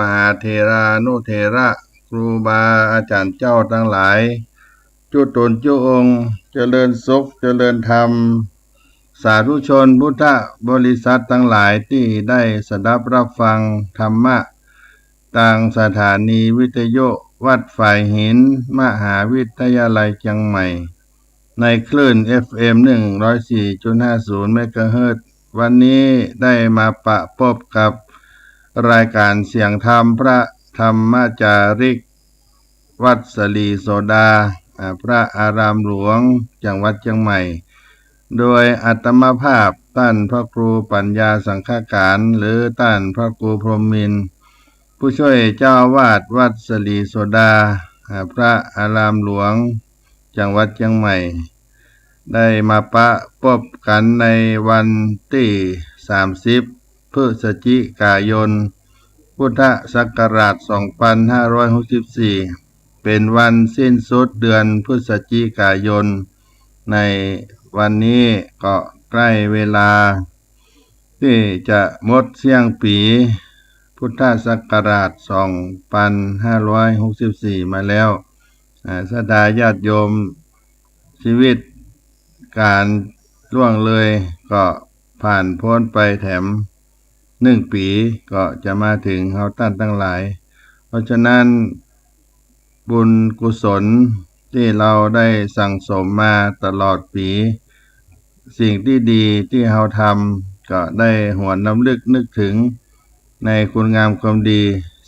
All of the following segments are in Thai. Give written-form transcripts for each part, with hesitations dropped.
หาเถรานุเถระครูบาอาจารย์เจ้าทั้งหลายจุตนจุองค์เจริญสุขเจริญธรรมสาธุชนพุทธบริษัททั้งหลายที่ได้สดับรับฟังธรรมะต่างสถานีวิทยุวัดฝ่ายหินมหาวิทยาลัยเชียงใหม่ในคลื่น FM 104.50 เมกะเฮิรตซ์วันนี้ได้มาปะพบกับรายการเสียงธรรมพระธรรมจาริกวัดสลีโสดาพระอารามหลวงจังหวัดเชียงใหม่โดยอัตมภาพท่านพระครูปัญญาสังฆการหรือท่านพระครูพรหมินทร์ผู้ช่วยเจ้าอาวาสวัดสลีโสดาพระอารามหลวงจังหวัดเชียงใหม่ได้มาปะพบกันในวันที่30พฤศจิกายนพุทธศักราช2564เป็นวันสิ้นสุดเดือนพฤศจิกายนในวันนี้ก็ใกล้เวลาที่จะหมดเสี้ยงปีพุทธศักราช2564มาแล้วศรัทธาญาติโยมชีวิตการล่วงเลยก็ผ่านพ้นไปแถม1 ปีก็จะมาถึงเฮาท่านทั้งหลายเพราะฉะนั้นบุญกุศลที่เราได้สั่งสมมาตลอดปีสิ่งที่ดีที่เราทำก็ได้หวนรำลึกนึกถึงในคุณงามความดี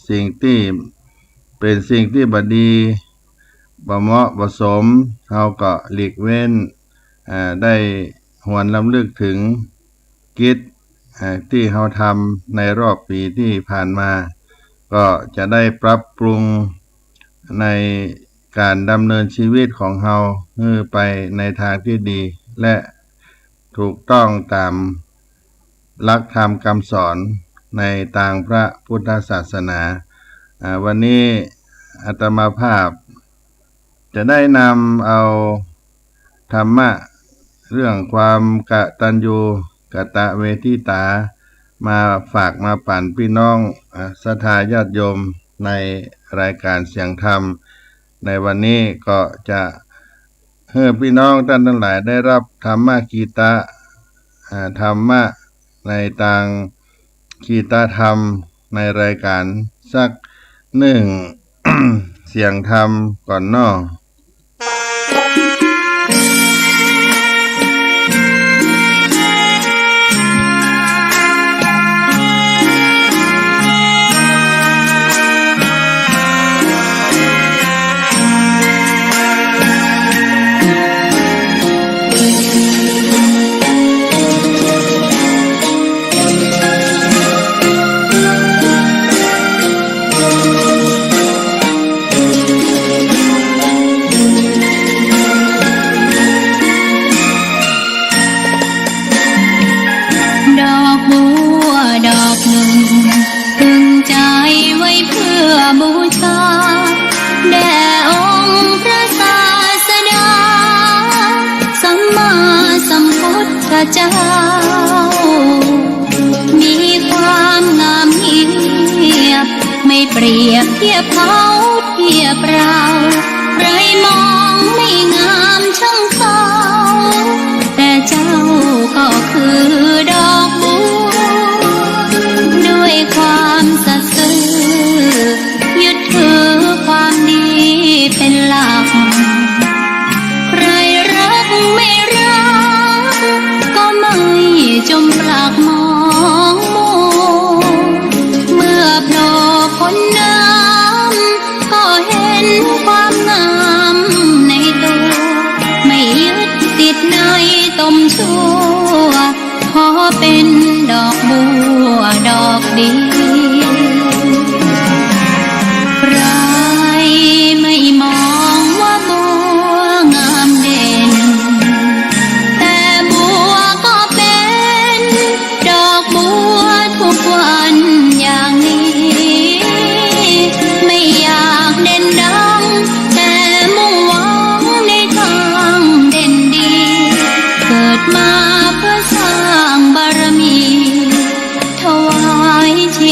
สิ่งที่เป็นสิ่งที่บ่ดีบ่เหมาะบ่สมเราก็หลีกเว้นได้หวนรำลึกถึงกิจที่เราทำในรอบปีที่ผ่านมาก็จะได้ปรับปรุงในการดำเนินชีวิตของเราให้ไปในทางที่ดีและถูกต้องตามหลักธรรมคำสอนในทางพระพุทธศาสนาวันนี้อาตมาภาพจะได้นำเอาธรรมะเรื่องความกตัญญูกตเวทิตามาฝากมาปั่นพี่น้องศรัทธาญาติโยมในรายการเสียงธรรมในวันนี้ก็จะให้พี่น้องท่านทั้งหลายได้รับธรรมะกีตะธรรมะในทางกีตธรรมในรายการสัก1 เสียงธรรมก่อนเนาะเจ้ามีความงามเงียบไม่เปรียบเทียบเขาเทียบเราใครมองไม่งามช่างเขาแต่เจ้าก็คือดอกบัวด้วยความสัตย์ซื่อยึดถือความดีเป็นหลักใครรักไม่รักไม่จมปลักมองมัวเมื่อโผล่พ้นน้ำก็เห็นความงามในตัวไม่ยึดติดในตมชั่วขอเป็นดอกบัวดอกดีใครไม่มองว่าบัวงามเด่นทุกวันอย่างนี้ไม่อยากเด่นดังแต่มุ่งหวังในทางเด่นดีเกิดมาเพื่อสร้างบารมีถวายชี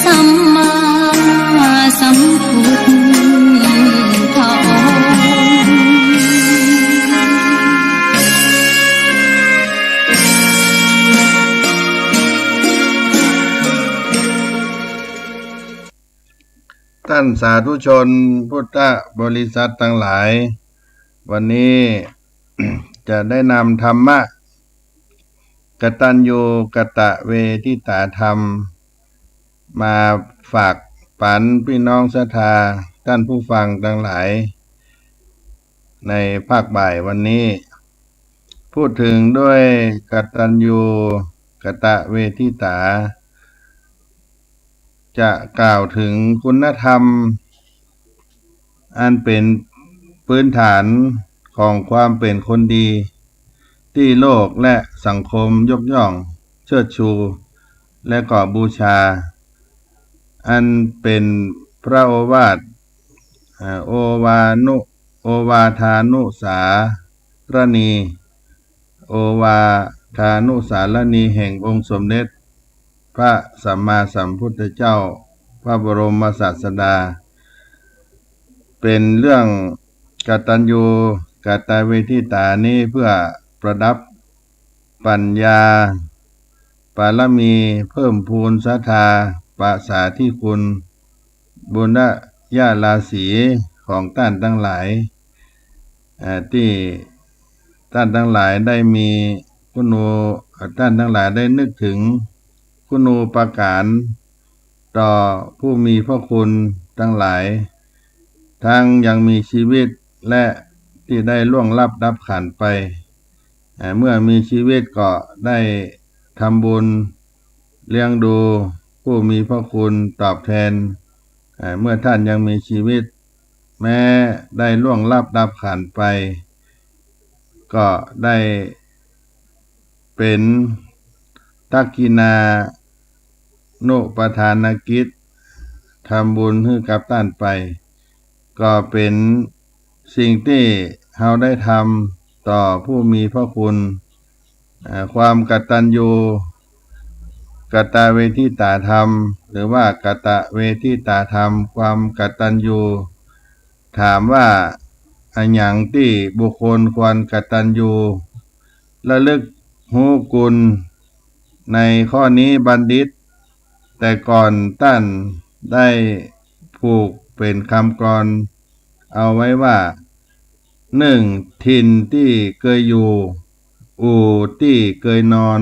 สัมมาสัมพุทธองค์ท่านสาธุชนพุทธบริษัททั้งหลาย วันนี้ จะได้นำธรรมะกตัญญูกตเวทิตาธรรมมาฝากปันพี่น้องศรัทธาท่านผู้ฟังทั้งหลาย ในภาคบ่ายวันนี้ พูดถึงด้วยกตัญญูกตเวทิตาจะกล่าวถึงคุณธรรมอันเป็นพื้นฐานของความเป็นคนดีที่โลกและสังคมยกย่องเชิดชูและก็บูชาอันเป็นพระโอวาทโอวาทานุสารณีโอวาทานุสารณีแห่งองค์สมเด็จพระสัมมาสัมพุทธเจ้าพระบรมศาสดาเป็นเรื่องกตัญญูกตเวทิตานี้เพื่อประดับปัญญาปารมีเพิ่มพูนศรัทธาปะสาธิคุณบุญญาลาสีของท่านทั้งหลายที่ท่านทั้งหลายได้มีท่านทั้งหลายได้นึกถึงคุณูปการต่อผู้มีพระคุณทั้งหลายทั้งยังมีชีวิตและที่ได้ล่วงลับดับขันไปเมื่อมีชีวิตก็ได้ทำบุญเลี้ยงดูผู้มีพระคุณตอบแทนเมื่อท่านยังมีชีวิตแม้ได้ล่วงลับดับขันไปก็ได้เป็นทักขินานุปทานกิจทำบุญให้กับท่านไปก็เป็นสิ่งที่เราได้ทำต่อผู้มีพระคุณความกตัญญูกตเวทิตาธรรมหรือว่ากตเวทิตาธรรมความกตัญญูถามว่าอันหยังที่บุคคลควรกตัญญูระลึกหูกุลในข้อนี้บัณฑิตแต่ก่อนท่านได้ผูกเป็นคำกลอนเอาไว้ว่าถิ่นที่เคยอยู่อู่ที่เคยนอน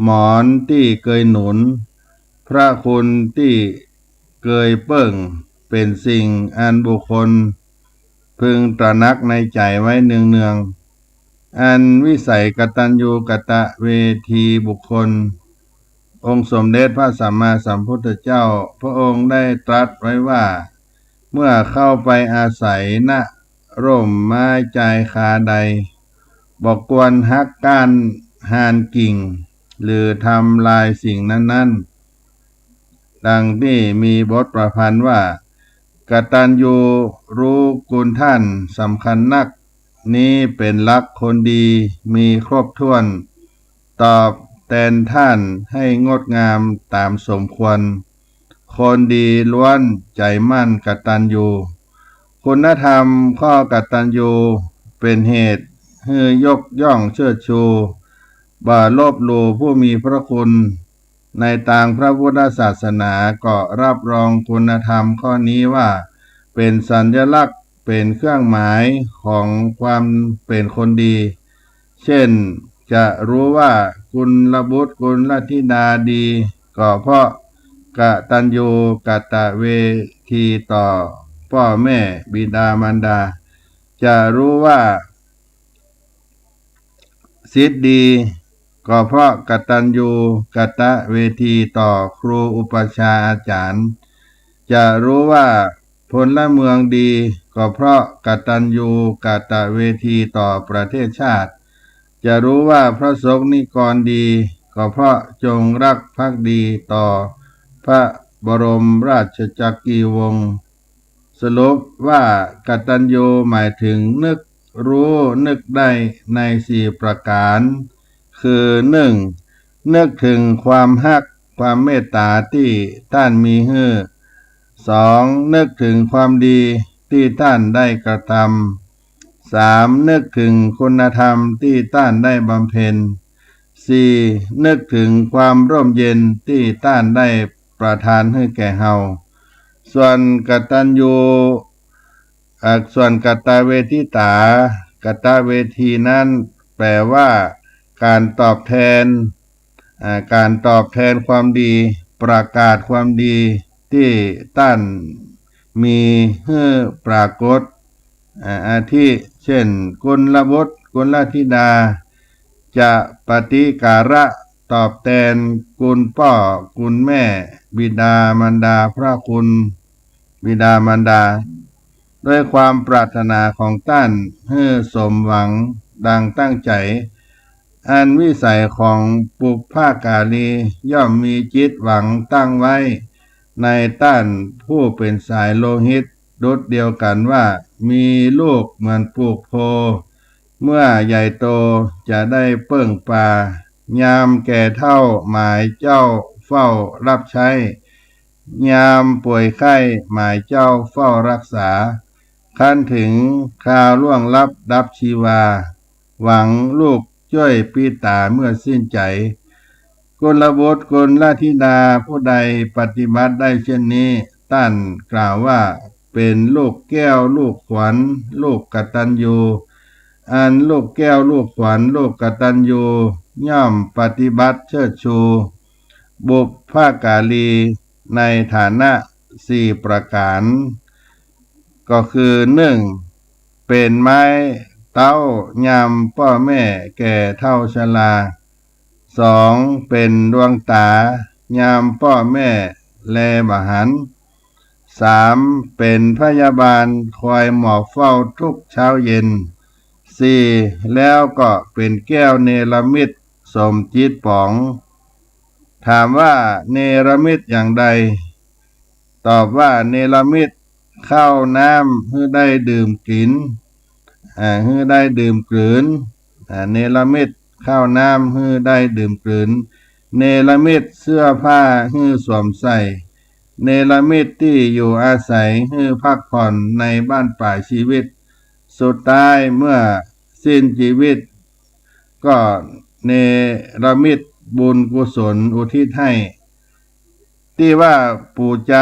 หมอนที่เคยหนุนพระคุณที่เคยเปิ้งเป็นสิ่งอันบุคคลพึงตระหนักในใจไว้เนืองๆอันวิสัยกตัญญูกตเวทีบุคคลองค์สมเด็จพระสัมมาสัมพุทธเจ้าพระองค์ได้ตรัสไว้ว่าเมื่อเข้าไปอาศัยณร่มไม้ใจคาใดบอกกวนฮักก้านหานกิ่งหรือทำลายสิ่งนั้นๆดังที่มีบทประพันธ์ว่ากตัญญูรู้คุณท่านสำคัญนักนี้เป็นลักษณ์คนดีมีครบถ้วนตอบแทนท่านให้งดงามตามสมควรคนดีล้วนใจมั่นกตัญญูคุณธรรมข้อกตัญญูเป็นเหตุให้ยกย่องเชิดชูบ่ลบหลู่ผู้มีพระคุณในทางพระพุทธศาสนาก็รับรองคุณธรรมข้อนี้ว่าเป็นสัญลักษณ์เป็นเครื่องหมายของความเป็นคนดีเช่นจะรู้ว่ากุลบุตรกุลธิดาดีก็เพราะกตัญญูกตเวทีต่อพ่อแม่บิดามารดาจะรู้ว่าศิษย์ดีก็เพราะกตัญญูกตเวทีต่อครูอุปัชฌาย์อาจารย์จะรู้ว่าพลเมืองดีก็เพราะกตัญญูกตเวทีต่อประเทศชาติจะรู้ว่าพระสงฆ์นิกรดีก็เพราะจงรักภักดีต่อพระบรมราชจักรีวงศ์สรุปว่ากตัญญูหมายถึงนึกรู้นึกได้ใน4ประการคือ1นึกถึงความฮัก ความเมตตาที่ท่านมีให้สองนึกถึงความดีที่ท่านได้กระทำสามนึกถึงคุณธรรมที่ท่านได้บำเพ็ญสี่นึกถึงความร่มเย็นที่ท่านได้ประทานให้แก่เฮาส่วนกตัญญูส่วนกตเวทิตากตเวทีนั้นแปลว่าการตอบแทนการตอบแทนความดีประกาศความดีที่ท่านมีให้ปรากฏอาทิเช่นกุลบุตรกุลธิดาจะปฏิการะตอบแทนคุณพ่อคุณแม่บิดามารดาพระคุณบิดามารดาด้วยความปรารถนาของท่านให้สมหวังดังตั้งใจอันวิสัยของปุพพากาลีย่อมมีจิตหวังตั้งไว้ในท่านผู้เป็นสายโลหิตดุจเดียวกันว่ามีลูกเหมือนปลูกโพเมื่อใหญ่โตจะได้เปิ้งปลายามแก่เฒ่าหมายเจ้าเฝ้ารับใช้ยามป่วยไข้หมายเจ้าเฝ้ารักษาคันถึงคราวล่วงลับดับชีวาหวังลูกช่วยปีตาเมื่อสิ้นใจกุลบุตรกุลธิดาผู้ใดปฏิบัติได้เช่นนี้ท่านกล่าวว่าเป็นลูกแก้วลูกขวัญลูกกตัญญูอันลูกแก้วลูกขวัญลูกกตัญญูย่อมปฏิบัติเชิดชูบุพภากาลีในฐานะสี่ประการก็คือหนึ่งเป็นไม้เต้ายามพ่อแม่แก่เฒ่าชราสองเป็นดวงตายามพ่อแม่แลบหันสามเป็นพยาบาลคอยหมอบเฝ้าทุกเช้าเย็นสี่แล้วก็เป็นแก้วเนรมิตสมจิตป๋องถามว่าเนรมิตอย่างใดตอบว่าเนรมิตข้าวน้ำให้ได้ดื่มกินให้ได้ดื่มกลืนเนรมิตข้าวน้ำให้ได้ดื่มกลืนเนรมิตเสื้อผ้าให้สวมใส่เนรมิตที่อยู่อาศัยให้พักผ่อนในบ้านป่าชีวิตสุดท้ายเมื่อสิ้นชีวิตก็เนรมิตบุญกุศลอุทิศให้ที่ว่าบูช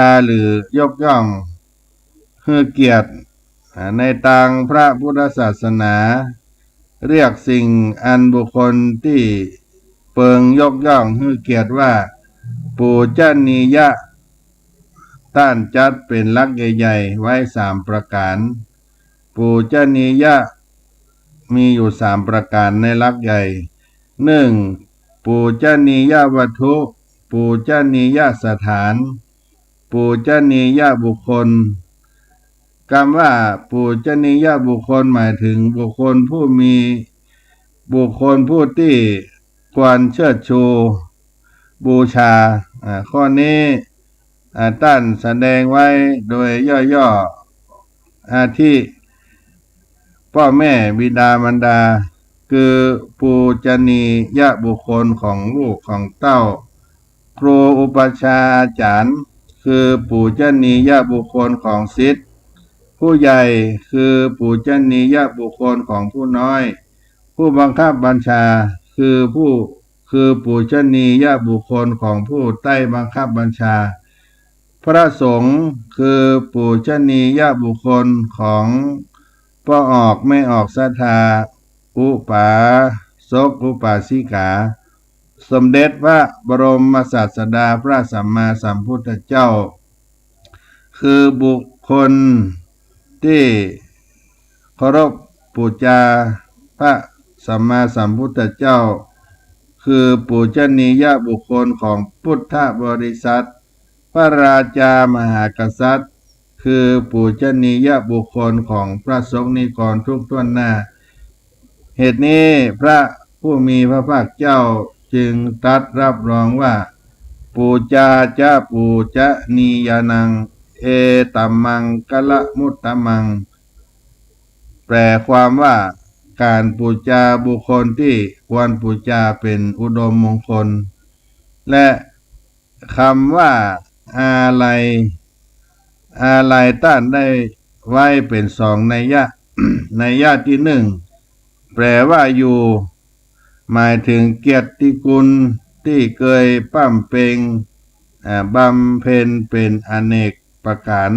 าหรือยกย่องให้เกียรติในทางพระพุทธศาสนาเรียกสิ่งอันบุคคลที่เปิงยกย่องให้เกียรติว่าปูชนียะท่านจัดเป็นหลักใหญ่ๆไว้สามประการปูชนียะมีอยู่สามประการในหลักใหญ่หนึ่งปูชนียวัตถุปูชนียสถานปูชนียบุคคลคำว่าปูชนียบุคคลหมายถึงบุคคลผู้ที่ควรเชิดชูบูชาข้อนี้ท่านแสดงไว้โดยย่อๆอาทิพ่อแม่บิดามารดาคือปูชนียบุคคลของลูกของเต้าครูอุปัชฌาย์อาจารย์คือปูชนียบุคคลของศิษย์ผู้ใหญ่คือปูชนียบุคคลของผู้น้อยผู้บังคับบัญชาคือปูชนียบุคคลของผู้ใต้บังคับบัญชาพระสงฆ์คือปูชนียบุคคลของพ่อออกไม่ออกศรัทธาอุปาสกอุปาสิกาสมเด็จพระบรมศาสดาพระสัมมาสัมพุทธเจ้าคือบุคคลที่เคารพบูชาพระสัมมาสัมพุทธเจ้าคือปูชนียบุคคลของพุทธบริษัทพระราชามหากษัตริย์คือปูชนียบุคคลของพระสงฆ์นิกรทุกท่วนหน้าเหตุนี้พระผู้มีพระภาคเจ้าจึงตรัสรับรองว่าปูจาจะปูชนียานังเอตัมมังกะละมุตตมังแปลความว่า การปูจาบุคคลที่ควรปูจาเป็นอุดมมงคลและคำว่าอาลัยอาลัยต้านได้ไว้เป็นสองนัยยะ นัยยะที่หนึ่งแปลว่าอยู่หมายถึงเกียรติคุณที่เคยปั้มเปงบำเพ็ญเป็นอเนกประการ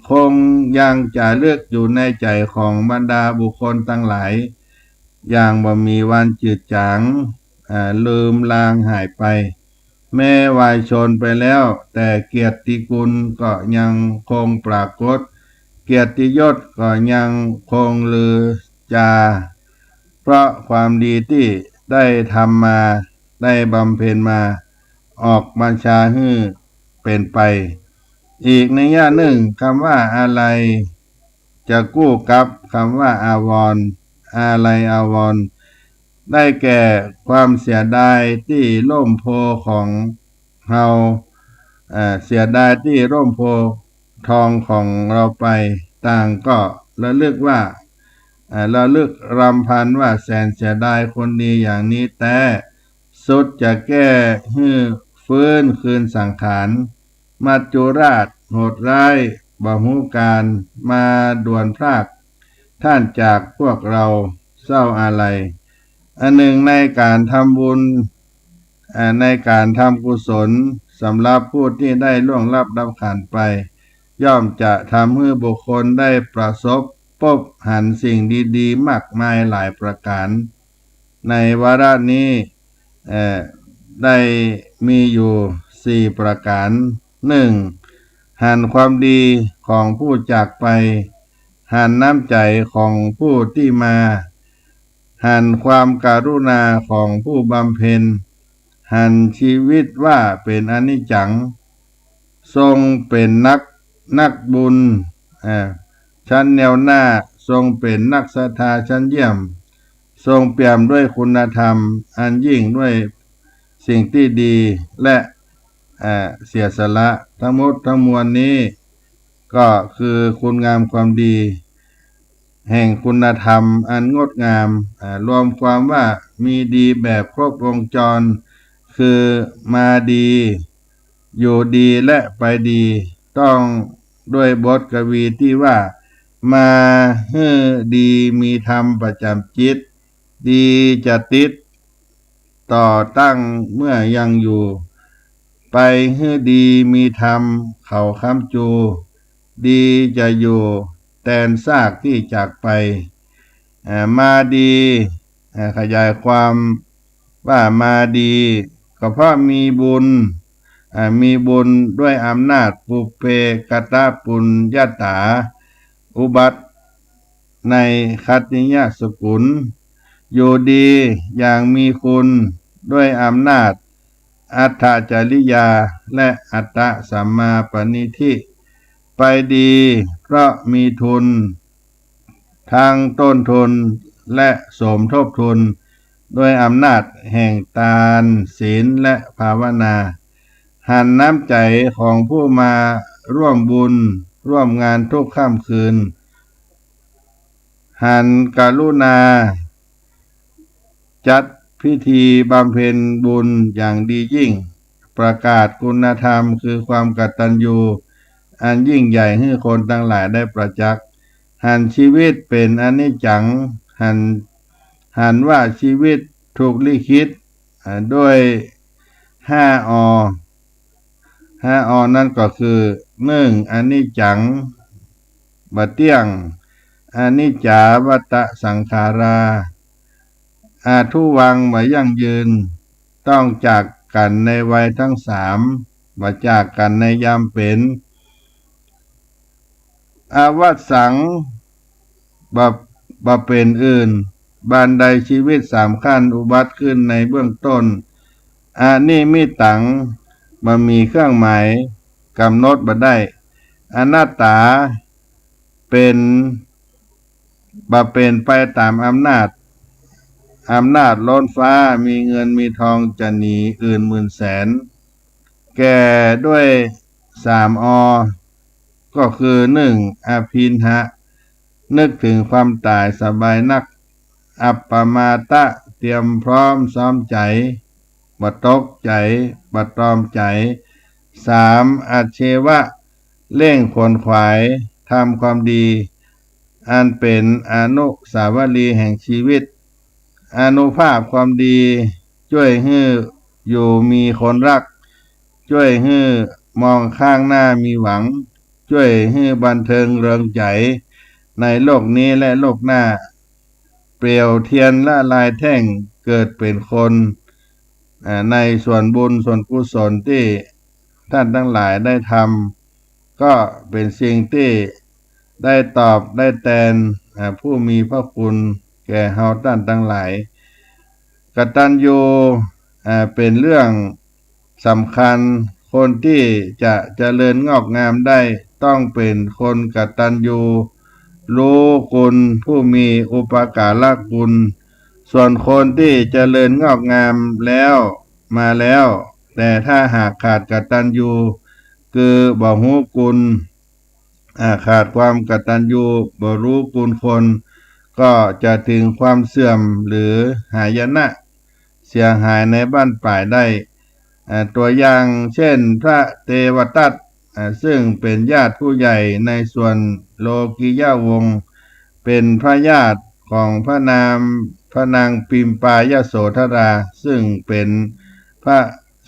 คงยังจะเลือกอยู่ในใจของบรรดาบุคคลทั้งหลายอย่างบ่มีวันจืดจางลืมลางหายไปแม้วายชนไปแล้วแต่เกียรติคุณก็ยังคงปรากฏเกียรติยศก็ยังคงลือจาเพราะความดีที่ได้ทำมาได้บำเพ็ญมาออกบัญชาให้เป็นไปอีกในยะหนึ่งคำว่าอะไรจะกู้กับคำว่าอาวรณ์อะไรอาวรณ์ได้แก่ความเสียดายที่ล่มโพของเฮาเสียดายที่ร่มโพทองของเราไปต่างก็ระลึกว่าระลึกรำพันว่าแสนเสียดายคนดีอย่างนี้แต่สุดจะแก้ให้ฟื้นคืนสังขารมัจจุราชโหดร้ายบ่ฮู้การมาด่วนพรากท่านจากพวกเราเศร้าอาลัยอันหนึ่งในการทำบุญในการทำกุศลสำหรับผู้ที่ได้ล่วงลับดับขันไปย่อมจะทำให้บุคคลได้ประสบพบหันสิ่งดีๆมากมายหลายประการในวาระนี้ได้มีอยู่4ประการ1หันความดีของผู้จากไปหันน้ำใจของผู้ที่มาหันความการุณาของผู้บำเพ็ญหันชีวิตว่าเป็นอนิจจังทรงเป็นนักบุญชั้นแนวหน้าทรงเป็นนักศรัทธาชั้นเยี่ยมทรงเปี่ยมด้วยคุณธรรมอันยิ่งด้วยสิ่งที่ดีและเสียสละทั้งหมดทั้งมวลนี้ก็คือคุณงามความดีแห่งคุณธรรมอันงดงามรวมความว่ามีดีแบบครบวงจรคือมาดีอยู่ดีและไปดีต้องด้วยบทกวีที่ว่ามาให้ดีมีธรรมประจำจิตดีจะติดต่อตั้งเมื่อยังอยู่ไปให้ดีมีธรรมเขาค้ำจูดีจะอยู่แตนซากที่จากไปมาดีขยายความว่ามาดีก็เพราะมีบุญด้วยอำนาจปุเพกตปุญญาตาอุบัติในคัตติยสกุลอยู่ดีอย่างมีคุณด้วยอำนาจอัตถจริยาและอัตตสัมมาปณิธิไปดีเพราะมีทุนทางต้นทุนและสมทบทุนด้วยอำนาจแห่งทานศีลและภาวนาหันน้ำใจของผู้มาร่วมบุญร่วมงานทุกค่ำคืนหันกรุณาจัดพิธีบำเพ็ญบุญอย่างดียิ่งประกาศคุณธรรมคือความกตัญญูอันยิ่งใหญ่ให้คนทั้งหลายได้ประจักษ์หันชีวิตเป็นอนิจจังหันว่าชีวิตถูกลิขิตด้วย5 อนั่นก็คือ1อนิจจังบ่เที่ยงอนิจจาวัฏสังขาราอาทุวังบ่ยั่งยืนต้องจากกันในวัยทั้ง3บ่จากกันในยามเป็นอาวัสสังบ่เป็นอื่นบันไดชีวิต3ขั้นอุบัติขึ้นในเบื้องต้นอานิมิตังบ่มีเครื่องหมายกำหนดบ่ได้อนัตตาเป็นไปตามอำนาจล้นฟ้ามีเงินมีทองจะหนีอื่นหมื่นแสนแก่ด้วย3 ก็คือ1อภินหะนึกถึงความตายสบายนัก อัปปมาตะเตรียมพร้อมซ้อมใจบ่ตกใจบ่ตรอมใจ3อัจเชวะเร่งขวนขวายทำความดีอันเป็นอนุสาวรีย์แห่งชีวิตอานุภาพความดีช่วยให้อยู่มีคนรักช่วยให้มองข้างหน้ามีหวังช่วยให้บันเทิงเริงใจในโลกนี้และโลกหน้าเปลวเทียนละลายแท่งเกิดเป็นคนในส่วนบุญส่วนกุศลที่ท่านทั้งหลายได้ทำก็เป็นสิ่งที่ได้ตอบได้แทนผู้มีพระคุณแก่เฮาท่านทั้งหลายกตัญญูเป็นเรื่องสำคัญคนที่จะเจริญงอกงามได้ต้องเป็นคนกตัญญูรู้คุณผู้มีอุปการะคุณส่วนคนที่เจริญงอกงามแล้วมาแล้วแต่ถ้าหากขาดกตัญญูคือบ่ฮู้คุณขาดความกตัญญูบ่รู้คุณคนก็จะถึงความเสื่อมหรือหายนะเสียหายในบ้านปลายได้ตัวอย่างเช่นพระเทวทัตซึ่งเป็นญาติผู้ใหญ่ในส่วนโลกิยาวงศ์เป็นพระญาติของพระนางปิมปายโสธราซึ่งเป็นพระ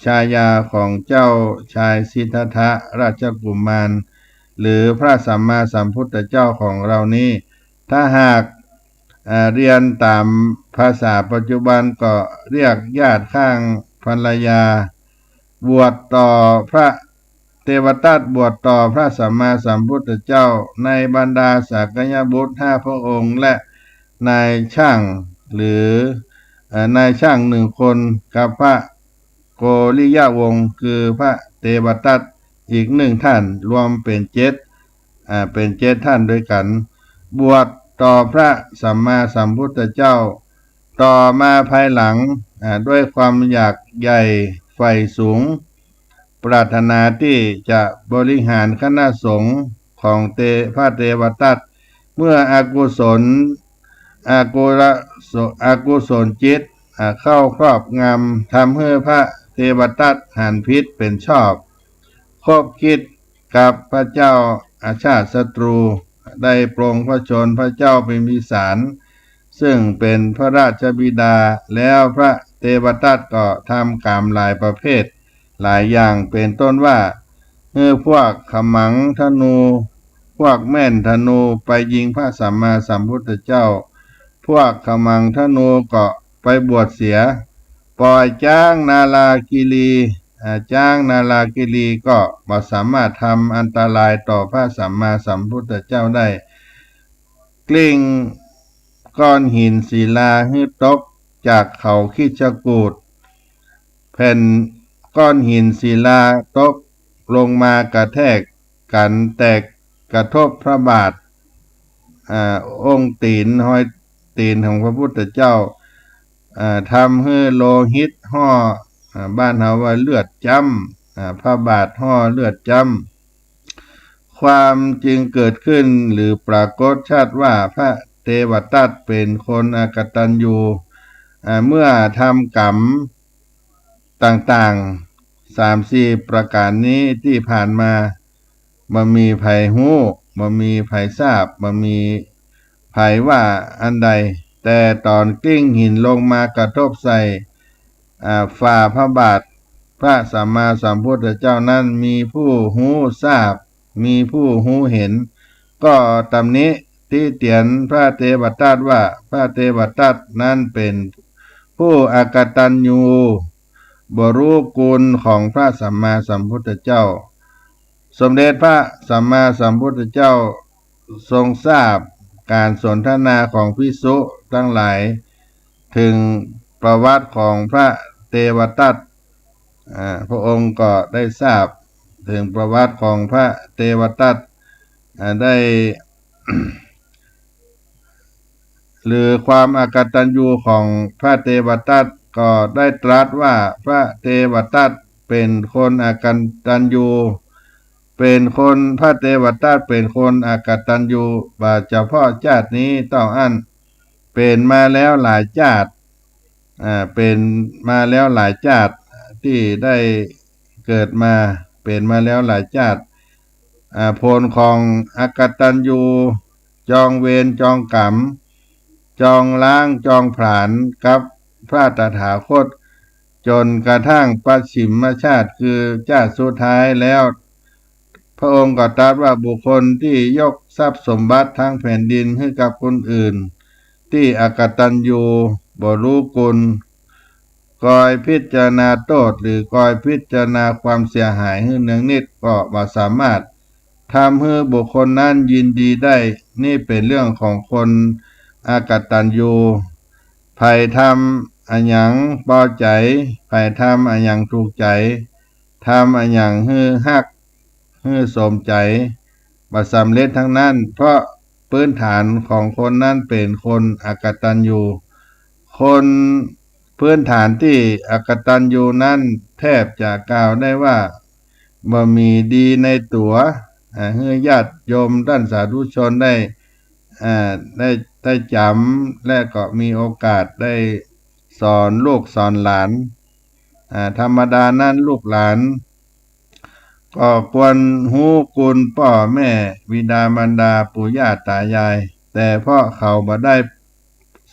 ชายาของเจ้าชายสิทธัตถะราชกุมารหรือพระสัมมาสัมพุทธเจ้าของเรานี้ถ้าหากเรียนตามภาษาปัจจุบันก็เรียกญาติข้างภรรยาบวชต่อพระเทวทัตบวชต่อพระสัมมาสัมพุทธเจ้าในบรรดาสักยบุตร5 พระองค์และนายช่างหรือนายช่าง1 คนกับพระโกริยาวงศ์คือพระเทวทัตอีก1 ท่านรวมเป็น7ท่านด้วยกันบวชต่อพระสัมมาสัมพุทธเจ้าต่อมาภายหลังด้วยความอยากใหญ่ใฝ่สูงปรารถนาที่จะบริหารคณะสงฆ์ของพระเทวทัตเมื่ออกุศลจิตเข้าครอบงำทำให้พระเทวทัตหันพิษเป็นชอบคบคิดกับพระเจ้าอาชาติศัตรูได้ปรงพระชนพระเจ้าเป็นพิสารซึ่งเป็นพระราชบิดาแล้วพระเทวทัตก็ทำกรรมหลายประเภทหลายอย่างเป็นต้นว่าพวกขมังธนูพวกแม่นธนูไปยิงพระสัมมาสัมพุทธเจ้าพวกขมังธนูก็ไปบวชเสียปล่อยจ้างนาลาคิรีก็บ่สามารถทำอันตรายต่อพระสัมมาสัมพุทธเจ้าได้กลิ้งก้อนหินศิลาให้ตกจากเขาคิชกูฏแผ่นก้อนหินศิลาตกลงมากระแทกกันแตกกระทบพระบาทองค์ตีนห้อยตีนของพระพุทธเจ้าทำให้โลหิตห่อบ้านเฮาว่าเลือดจ้ำพระบาทห่อเลือดจ้ำความจริงเกิดขึ้นหรือปรากฏชัดว่าพระเทวทัตเป็นคนอกตัญญูเมื่อทำกรรมต่างๆ3-4 ประการนี้ที่ผ่านมาบ่มีไผฮู้บ่มีไผทราบบ่มีไผว่าอันใดแต่ตอนกลิ้งหินลงมากระทบใส่ฝ่าพระบาทพระสัมมาสัมพุทธเจ้านั้นมีผู้ฮู้ทราบมีผู้ฮู้เห็นก็ตำหนิที่เตียนพระเทวทัตว่าพระเทวทัตนั้นเป็นผู้อกตัญญูบ่รู้คุณของพระสัมมาสัมพุทธเจ้าสมเด็จพระสัมมาสัมพุทธเจ้าทรงทราบการสนทนาของภิกษุทั้งหลายถึงประวัติของพระเทวทัตพระองค์ก็ได้ทราบถึงประวัติของพระเทวทัตได้ หรือความอกตัญญูของพระเทวทัตก็ได้ตรัสว่าพระเทวทัตเป็นคนอกตัญญูเป็นคนพระเทวทัตเป็นคนอกตัญญูบาเฉพาะชาตินี้ต้องอั้น เป็นมาแล้วหลายชาติเป็นมาแล้วหลายชาติที่ได้เกิดมาเป็นมาแล้วหลายชาติผลของอกตัญญูจองเวรจองกรรมจองล้างจองผลาญกับพระตถาคตจนกระทั่งปัจฉิมชาติคือชาติสุดท้ายแล้ว พระองค์ก็ตรัสว่าบุคคลที่ยกทรัพย์สมบัติทั้งแผ่นดินให้กับคนอื่นที่อกตัญญูบ่รู้กุลคอยพิจารณาโทษหรือคอยพิจารณาความเสียหายให้เนืองนิดก็บ่สามารถทำให้บุคคลนั้นยินดีได้นี่เป็นเรื่องของคนอกตัญญูไผ่ทำอันหยังพอใจไผ่ทำอันหยังถูกใจทำอันหยังฮือฮักฮือสมใจบ่สำเร็จทั้งนั้นเพราะพื้นฐานของคนนั้นเป็นคนอกตัญญูคนพื้นฐานที่อกตัญญูนั้นแทบจะกล่าวได้ว่าบ่มีดีในตัวให้ญาติโยมท่านสาธุชนได้จำและก็มีโอกาสได้สอนลูกสอนหลานธรรมดานั้นลูกหลานก็ควรฮู้กุลพ่อแม่บิดามารดาปู่ย่าตายายแต่เพราะเขาบ่ได้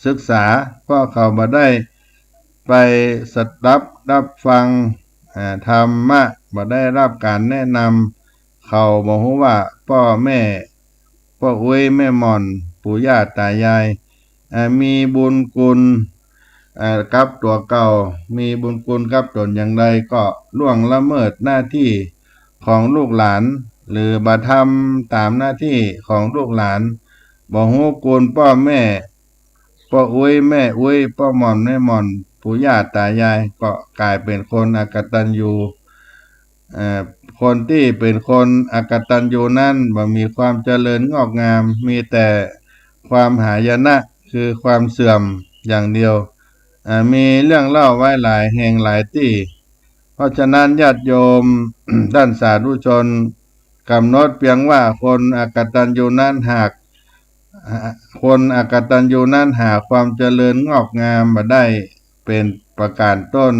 ศึกษาเพราะเขาบ่ได้ไปสดับรับฟังธรรมะบ่ได้รับการแนะนำเขาบ่ฮู้ว่าพ่อแม่พ่ออุ้ยแม่หม่อนปู่ย่าตายายมีบุญคุณกับตัวเก่ามีบุญคุณกับตนอย่างไรก็ล่วงละเมิดหน้าที่ของลูกหลานหรือบ่ทำตามหน้าที่ของลูกหลานบ่ฮู้กุลพ่อแม่พ่ออุ้ยแม่อุ้ยพ่อหม่อนแม่หม่อนปู่ย่าตายายก็กลายเป็นคนอกตัญญูคนที่เป็นคนอกตัญญูนั้นบ่มีความเจริญงอกงามมีแต่ความหายนะคือความเสื่อมอย่างเดียวมีเรื่องเล่าไว้หลายแห่งหลายที่เพราะฉะนั้นญาติโยม ท่านสาธุชนกำหนดเพียงว่าคนอกตัญญูนั้นหากคนอกตัญญูนั้นหาความเจริญงอกงามมาได้เป็นประการต้น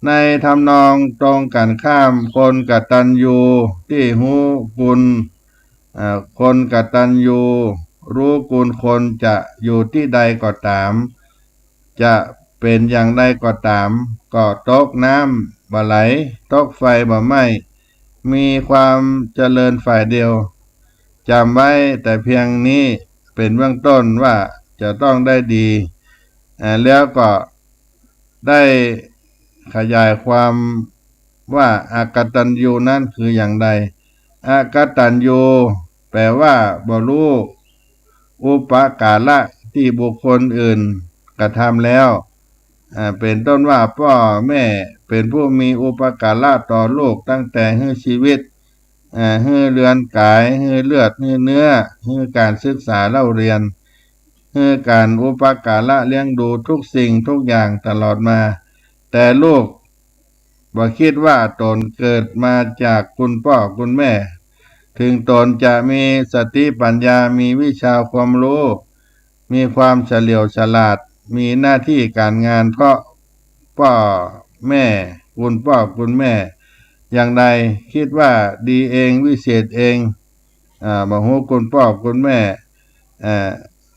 ในทำนองตรงกันข้ามคนกตัญญูที่ฮู้กุลคนกตัญญูรู้กุลคนจะอยู่ที่ใดก็ตามจะเป็นอย่างใดก็ตามก็ตกน้ำบ่ไหลตกไฟบ่ไหม้มีความเจริญฝ่ายเดียวจำไว้แต่เพียงนี้เป็นเบื้องต้นว่าจะต้องได้ดีแล้วก็ได้ขยายความว่าอากตัญญูนั้นคืออย่างไรอากตัญญูแปลว่าบ่รู้อุปการะที่บุคคลอื่นกระทำแล้วเป็นต้นว่าพ่อแม่เป็นผู้มีอุปการะต่อลูกตั้งแต่ให้ชีวิตให้เรือนกายให้เลือดให้เนื้อให้การศึกษาเล่าเรียนให้การอุปการะเลี้ยงดูทุกสิ่งทุกอย่างตลอดมาแต่ลูกบ่คิดว่าตนเกิดมาจากคุณพ่อคุณแม่ถึงตนจะมีสติปัญญามีวิชาความรู้มีความเฉลียวฉลาดมีหน้าที่การงานเพราะพ่อแม่คุณพ่อคุณแม่อย่างใดคิดว่าดีเองวิเศษเองบ่ฮู้คุณพ่อคุณแม่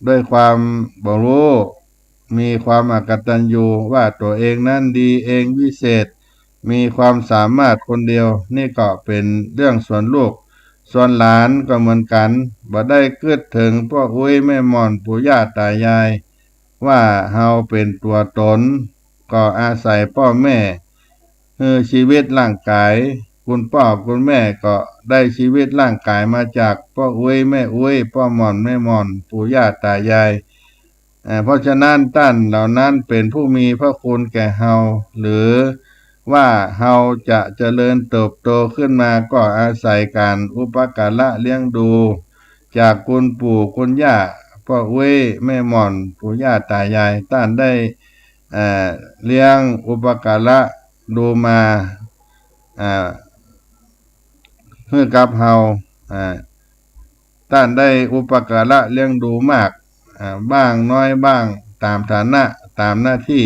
ด้วยความบ่รู้มีความอกตัญญูว่าตัวเองนั้นดีเองวิเศษมีความสามารถคนเดียวนี่ก็เป็นเรื่องส่วนลูกส่วนหลานก็เหมือนกันบ่ได้คิดถึงพ่ออุ้ยแม่หม่อนปู่ย่าตายายว่าเฮาเป็นตัวตนก็อาศัยพ่อแม่ชีวิตร่างกายคุณพ่อคุณแม่ก็ได้ชีวิตร่างกายมาจากพ่ออุ้ยแม่อุ้ยพ่อหม่อนแม่หม่อนปู่ย่าตายายเพราะฉะนั้นท่านเหล่านั้นเป็นผู้มีพระคุณแก่เฮาหรือว่าเฮาจะเจริญเติบโตขึ้นมาก็อาศัยการอุปการะเลี้ยงดูจากคุณปู่คุณย่าพ่ออุ้ยแม่หม่อนปู่ย่าตายายท่านได้เลี้ยงอุปการะดูมาเพื่อกับเฮาท่านได้อุปการะเลี้ยงดูมาก บ้างน้อยบ้างตามฐานะตามหน้าที่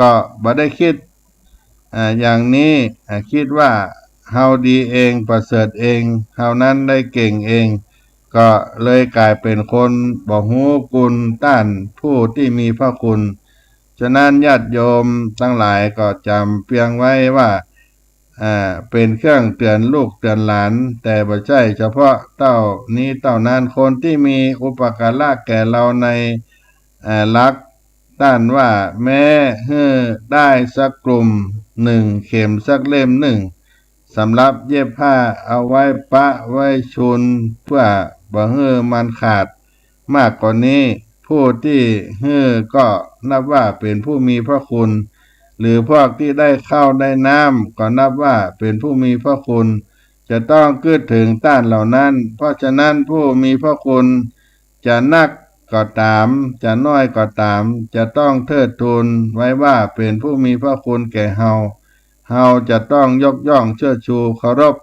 ก็บ่ได้คิดอย่างนี้คิดว่าเฮาดีเองประเสริฐเองเฮานั้นได้เก่งเองก็เลยกลายเป็นคนบ่ฮู้คุณต้านผู้ที่มีพระคุณฉะนั้นญาติโยมทั้งหลายก็จำเพียงไว้ว่าเป็นเครื่องเตือนลูกเตือนหลานแต่บ่ใช่เฉพาะเต้านี้เต้านั้นคนที่มีอุปการะแก่เราในลักต้านว่าแม้ได้สักกลุ่มหนึ่งเข็มสักเล่มหนึ่งสำหรับเย็บผ้าเอาไว้ปะไว้ชุนเพื่อบ่มันขาดมากกว่านี้ผู้ที่ก็นับว่าเป็นผู้มีพระคุณหรือพวกที่ได้ข้าวได้น้ำก็นับว่าเป็นผู้มีพระคุณจะต้องคิดถึงต้านเหล่านั้นเพราะฉะนั้นผู้มีพระคุณจะนักก็ตามจะน้อยก็ตามจะต้องเทิดทูนไว้ว่าเป็นผู้มีพระคุณแก่เฮาจะต้องยกย่องเชิดชูเคารพ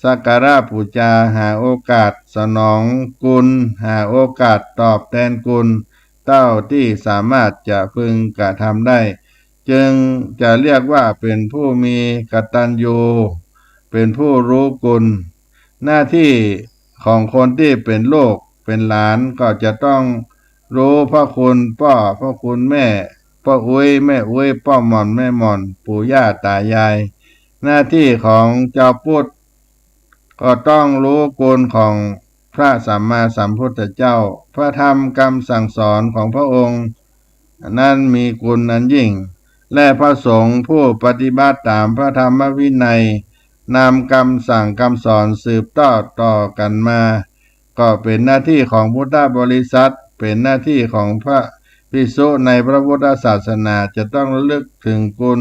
สักการะบูชาหาโอกาสสนองกุลหาโอกาสตอบแทนกุลเท่าที่สามารถจะพึงกระทำได้จึงจะเรียกว่าเป็นผู้มีกตัญญูเป็นผู้รู้กุลหน้าที่ของคนที่เป็นลูกเป็นหลานก็จะต้องรู้พระคุณพ่อพระคุณแม่พ่ออุ้ยแม่อุ้ยพ่อหม่อนแม่หม่อนปู่ย่าตายายหน้าที่ของเจ้าพุทธก็ต้องรู้กุลของพระสัมมาสัมพุทธเจ้าพระธรรมคำสั่งสอนของพระองค์นั้นมีกุลนั้นยิ่งและพระสงฆ์ผู้ปฏิบัติตามพระธรรมวินัยนำคำสั่งคำสอนสืบต่อกันมาก็เป็นหน้าที่ของพุทธบริษัทเป็นหน้าที่ของพระภิกษุในพระพุทธศาสนาจะต้องระลึกถึงกุล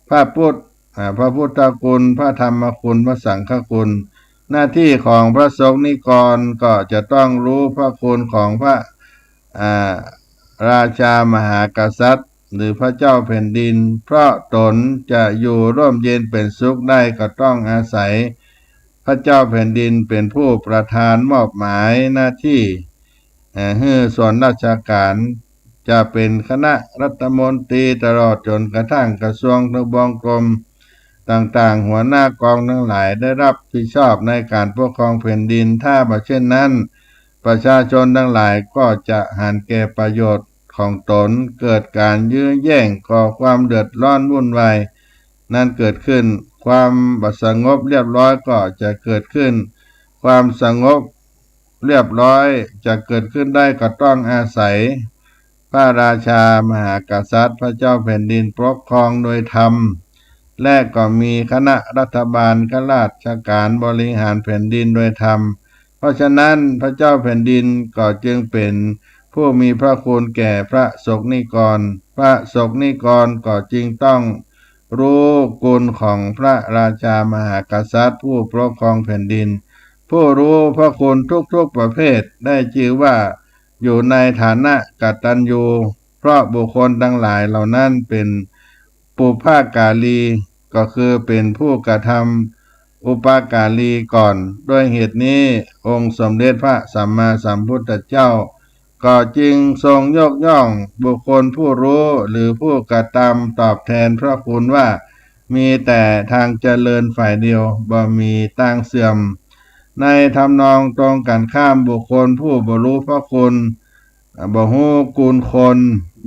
พระพุทธคุณพระธรรมคุณพระสังฆคุณหน้าที่ของพระสงฆ์นิกรก็จะต้องรู้พระคุณของพระราชามหากษัตริย์หรือพระเจ้าแผ่นดินเพราะตนจะอยู่ร่มเย็นเป็นสุขได้ก็ต้องอาศัยพระเจ้าแผ่นดินเป็นผู้ประทานมอบหมายหน้าที่ส่วนราชการจะเป็นคณะรัฐมนตรีตลอดจนกระทั่งกระทรวงทบวงกรมต่างๆหัวหน้ากองทั้งหลายได้รับผิดชอบในการปกครองแผ่นดินถ้าบ่เช่นนั้นประชาชนทั้งหลายก็จะหันแก่ประโยชน์ของตนเกิดการยื้อแย่งก่อความเดือดร้อนวุ่นวายนั่นเกิดขึ้นความสงบเรียบร้อยก็จะเกิดขึ้นความสงบเรียบร้อยจะเกิดขึ้นได้ก็ต้องอาศัยพระราชามหากษัตริย์พระเจ้าแผ่นดินปกครองโดยธรรมและก็มีคณะรัฐบาลข้าราชการบริหารแผ่นดินโดยธรรมเพราะฉะนั้นพระเจ้าแผ่นดินก็จึงเป็นผู้มีพระคุณแก่พระสงฆ์นิกรพระสงฆ์นิกรก็จึงต้องรู้กุลของพระราชามหากษัตริย์ผู้ปกครองแผ่นดินผู้รู้พระคุณทุกๆประเภทได้ชื่อว่าอยู่ในฐานะกตัญญูเพราะบุคคลทั้งหลายเหล่านั้นเป็นปุพกาลีก็คือเป็นผู้กระทำอุปการีก่อนด้วยเหตุนี้องค์สมเด็จพระสัมมาสัมพุทธเจ้าก็จึงทรงยกย่องบุคคลผู้รู้หรือผู้กระทำตอบแทนพระคุณว่ามีแต่ทางเจริญฝ่ายเดียวบ่มีตั้งเสื่อมในทำนองตรงกันข้ามบุคคลผู้บ่รู้พระคุณบ่ฮู้กุลคน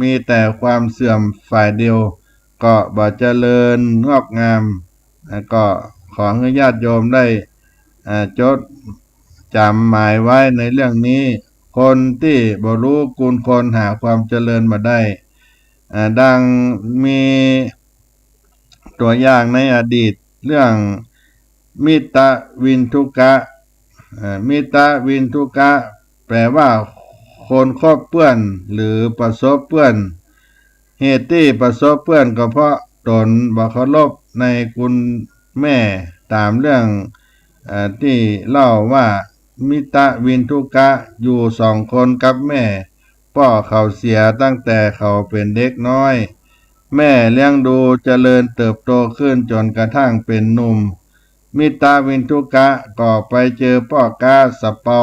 มีแต่ความเสื่อมฝ่ายเดียวก็บ่เจริญงอกงามก็ขอให้ญาติโยมได้จดจำหมายไว้ในเรื่องนี้คนที่บ่รู้กุลคนหาความเจริญมาได้ดังมีตัวอย่างในอดีตเรื่องมิตรวินทุกะมิตรวินทุกะแปลว่าคนคบเพื่อนหรือประสบเพื่อนเหตุที่ประสบเพื่อนก็เพราะตนบ่เคารพในคุณแม่ตามเรื่องที่เล่าว่ามิตรวินทุกะอยู่2 คนกับแม่พ่อเขาเสียตั้งแต่เขาเป็นเด็กน้อยแม่เลี้ยงดูเจริญเติบโตขึ้นจนกระทั่งเป็นหนุ่มมิตรวินทุกะก็ไปเจอพ่อกาสะเปา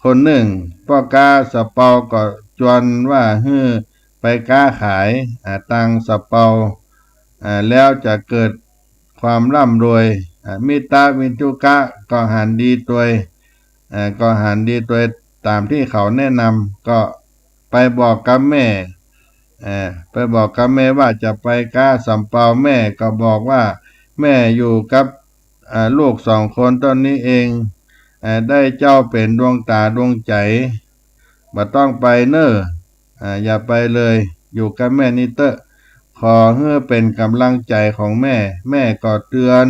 คนหนึ่งพ่อกาสะเปาก็จวนว่าไปค้าขายตังสะเปาแล้วจะเกิดความร่ำรวยมิตาวินทุกะก็หันดีตัวก็หันดีตัวตามที่เขาแนะนำก็ไปบอกกับแม่ไปบอกกับแม่ว่าจะไปค้าสำเปาแม่ก็บอกว่าแม่อยู่กับลูก2 คนตอนนี้เองได้เจ้าเป็นดวงตาดวงใจบ่ต้องไปเน้ออย่าไปเลยอยู่กับแม่นี่เตอะขอให้เป็นกำลังใจของแม่แม่ก็เตือน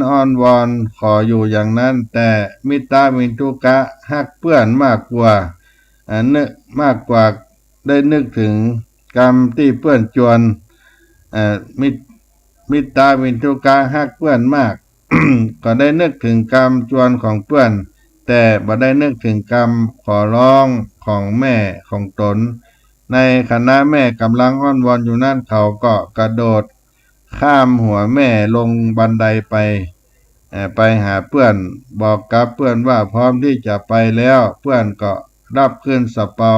อ้อนวอนขออยู่อย่างนั้นแต่มิตามินทุกะฮักเพื่อนมากกว่านึกมากกว่าได้นึกถึงกรรมที่เพื่อนจวนมิตามินทุกะฮักเพื่อนมาก ก็ได้นึกถึงกรรมจวนของเพื่อนแต่บ่ได้นึกถึงกรรมขอร้องของแม่ของตนในขณะแม่กำลังอ้อนวอนอยู่นั่นเขาก็กระโดดข้ามหัวแม่ลงบันไดไปหาเพื่อนบอกกับเพื่อนว่าพร้อมที่จะไปแล้วเพื่อนก็รับขึ้นสะเปา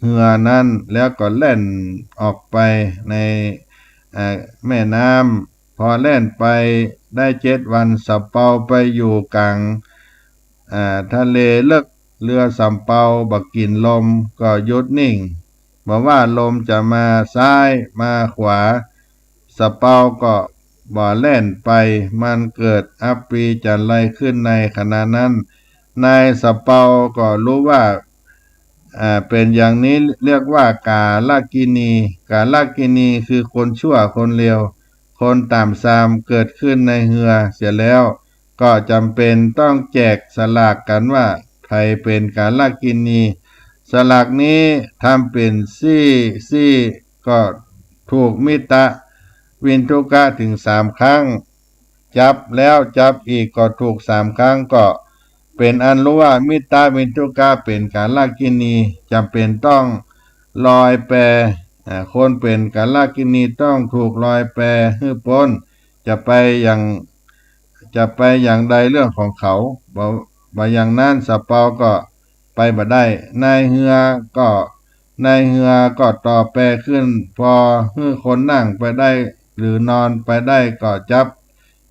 เหือนั้นแล้วก็เล่นออกไปในแม่น้ำพอเล่นไปได้7 วันสะเปาไปอยู่กลางทะเลเลิกเรือสำเปาบักกินลมก็หยุดนิ่งบอกว่าลมจะมาซ้ายมาขวาสะเปาก็บ่แล่นไปมันเกิดอัปปีจันไรขึ้นในขณะนั้นนายสะเปาก็รู้ว่าเป็นอย่างนี้เรียกว่ากาลกินีคือคนชั่วคนเลวคนต่ำทรามเกิดขึ้นในเหือเสียแล้วก็จำเป็นต้องแจกสลากกันว่าใครเป็นกาลกินีสลากนี้ทำเป็นซี่ก็ถูกมิตะวินทุกะถึง3 ครั้งจับแล้วจับอีกก็ถูก3 ครั้งก็เป็นอันรู้ว่ามิตาวินทุกะเป็นกาลกินีจำเป็นต้องลอยแพคนเป็นกาลกินีต้องถูกลอยแพให้พ้นจะไปอย่างใดเรื่องของเขาบ่อย่างนั้นสะเปาก็ไปบ่ได้นายเหือก็ต่อแปรขึ้นพอให้คนนั่งไปได้หรือนอนไปได้ก็จับ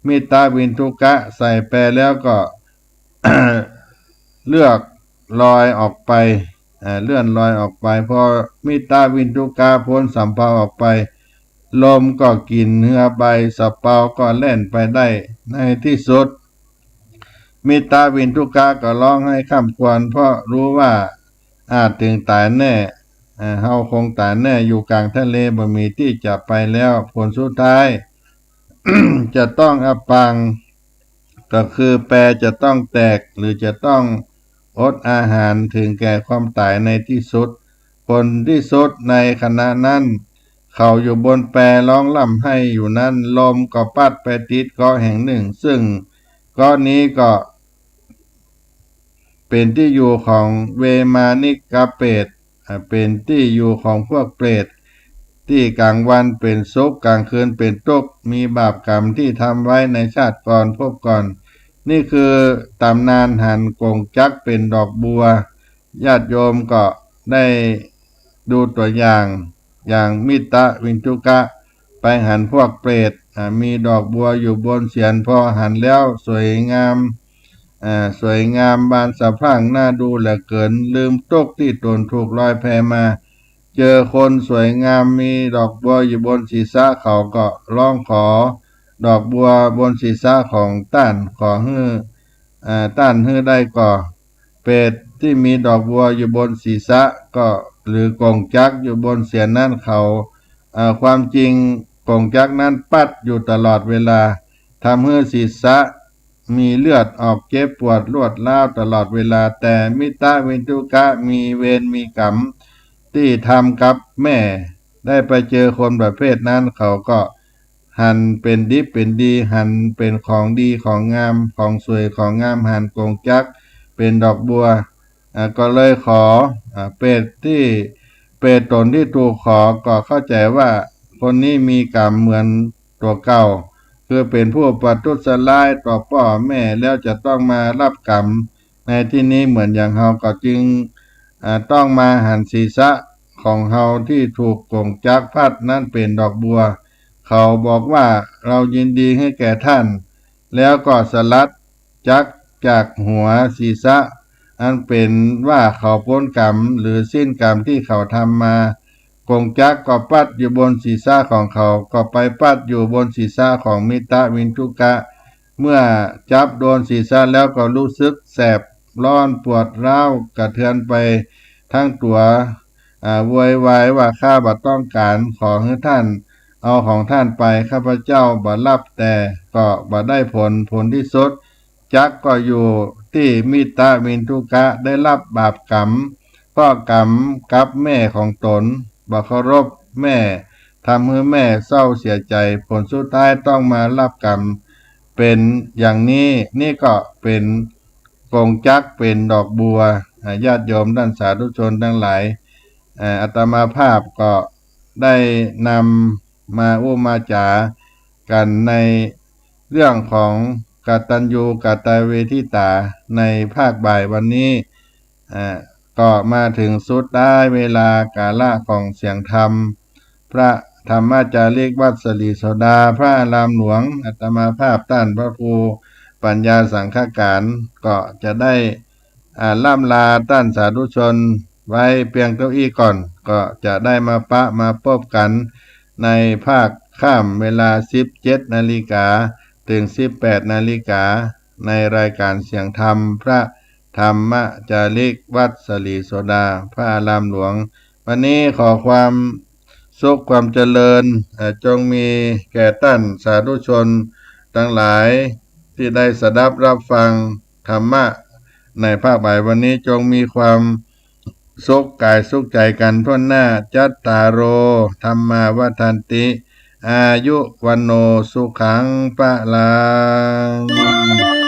มิตาวินทุกะใส่แปรแล้วก็ เลือกลอยออกไปเลื่อนลอยออกไปพอมิตาวินทุกะพ้นสำเภาออกไปลมก็กินเหือใบสะเปาก็เล่นไปได้ในที่สุดมิตาวินทุกะก็ร้องให้ข้ามควรเพราะรู้ว่าอาจถึงตายแน่เฮาคงตายแน่อยู่กลางทะเลบ่มีที่จะไปแล้วผลสุดท้าย จะต้องอับปางก็คือแปรจะต้องแตกหรือจะต้องอดอาหารถึงแก่ความตายในที่สุดผลที่สุดในขณะนั้นเขาอยู่บนแปรร้องล่ำให้อยู่นั้นลมก็พัดไปติดเกาะแห่งหนึ่งซึ่งเกาะนี้ก็เป็นที่อยู่ของเวมานิกาเปรตเป็นที่อยู่ของพวกเปรตที่กลางวันเป็นสุขกลางคืนเป็นทุกข์มีบาปกรรมที่ทำไว้ในชาติก่อนพบก่อนนี่คือตำนานหันกงจักเป็นดอกบัวญาติโยมก็ได้ดูตัวอย่างมิตะวินทุกะไปหันพวกเปรตมีดอกบัวอยู่บนเศียรพอหันแล้วสวยงามบานสะพรั่งน่าดูเหลือเกินลืมตกที่ตนถูกลอยแพมาเจอคนสวยงามมีดอกบัวอยู่บนศีรษะเขาก็ร้องขอดอกบัวบนศีรษะของขอให้ได้ก็เปรตที่มีดอกบัวอยู่บนศีรษะก็หรือกงจักอยู่บนเศียรนั้นเขาความจริงกงจักนั้นปัดอยู่ตลอดเวลาทำให้ศีรษะมีเลือดออกเจ็บปวดรวดร้าวตลอดเวลาแต่มิตาวินทุกะมีเวรมีกรรมที่ทำกับแม่ได้ไปเจอคนประเภทนั้นเขาก็หันเป็นดิบเป็นดีหันเป็นของดีของงามของสวยของงามหันกงจักเป็นดอกบัวก็เลยขอเปรตตนที่ถูกขอก็เข้าใจว่าคนนี้มีกรรมเหมือนตัวเก่าคือเป็นผู้ประทุษร้ายต่อพ่อแม่แล้วจะต้องมารับกรรม ในที่นี้เหมือนอย่างเฮาก็จึงต้องมาหันศีรษะของเฮาที่ถูกกงจักรพัดนั่นเป็นดอกบัวเขาบอกว่าเรายินดีให้แก่ท่านแล้วก็สลัดจักรจากหัวศีรษะอันเป็นว่าเขาพ้นกรรมหรือสิ้นกรรมที่เขาทำมากงจักรก็ปัดอยู่บนศีรษะของเขาก็ไปปัดอยู่บนศีรษะของมิตรวินทุกะเมื่อจับโดนศีรษะแล้วก็รู้สึกแสบร้อนปวดร้าวกระเทือนไปทั้งตัวโวยวายว่าข้าบ่ต้องการขอให้ท่านเอาของท่านไปข้าพเจ้าบ่รับแต่ก็บ่ได้ผลที่สุดจักก็อยู่ที่มิตรวินทุกะได้รับบาปกรรมเพราะกรรมกับแม่ของตนบ่เคารพแม่ทำให้แม่เศร้าเสียใจผลสุดท้ายต้องมารับกรรมเป็นอย่างนี้นี่ก็เป็นกงจักรเป็นดอกบัวญาติโยมท่านสาธุชนทั้งหลายอาตมาภาพก็ได้นำมามาจากันในเรื่องของกตัญญูกตเวทิตาในภาคบ่ายวันนี้ก็มาถึงสุดได้เวลากาละของเสียงธรรมพระธรรมจาริกวัดสลีโสดาพระอารามหลวงอาตมาภาพท่านพระครูปัญญาสังฆการก็จะได้ล่ำลาท่านสาธุชนไว้เพียงเท่าอี้ก่อนก็จะได้มาพบกันในภาคค่ำเวลา 17 นาฬิกาถึง 18 นาฬิกาในรายการเสียงธรรมพระธรรมจาริกวัดสลีโสดาพระอารามหลวงวันนี้ขอความสุขความเจริญจงมีแก่ท่านสาธุชนทั้งหลายที่ได้สดับรับฟังธรรมะในภาคบ่ายวันนี้จงมีความสุขกายสุขใจกันทั่วหน้าจัตตารโอธรรมาวัฏันติอายุวันโนสุขังปะลัง